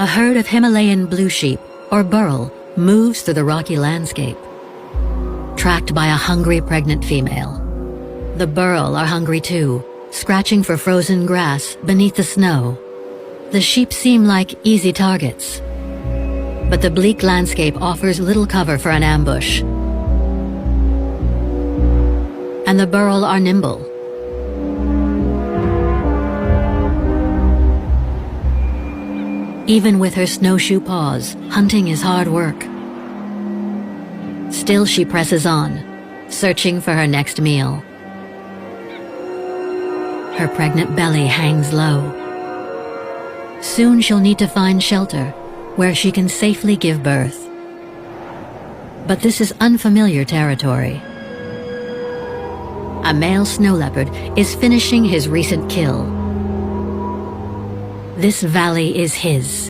A herd of Himalayan blue sheep, or burrell, moves through the rocky landscape, tracked by a hungry pregnant female. The burrell are hungry too, scratching for frozen grass beneath the snow. The sheep seem like easy targets, but the bleak landscape offers little cover for an ambush. And the burrell are nimble. Even with her snowshoe paws, hunting is hard work. Still she presses on, searching for her next meal. Her pregnant belly hangs low. Soon she'll need to find shelter, where she can safely give birth. But this is unfamiliar territory. A male snow leopard is finishing his recent kill. This valley is his.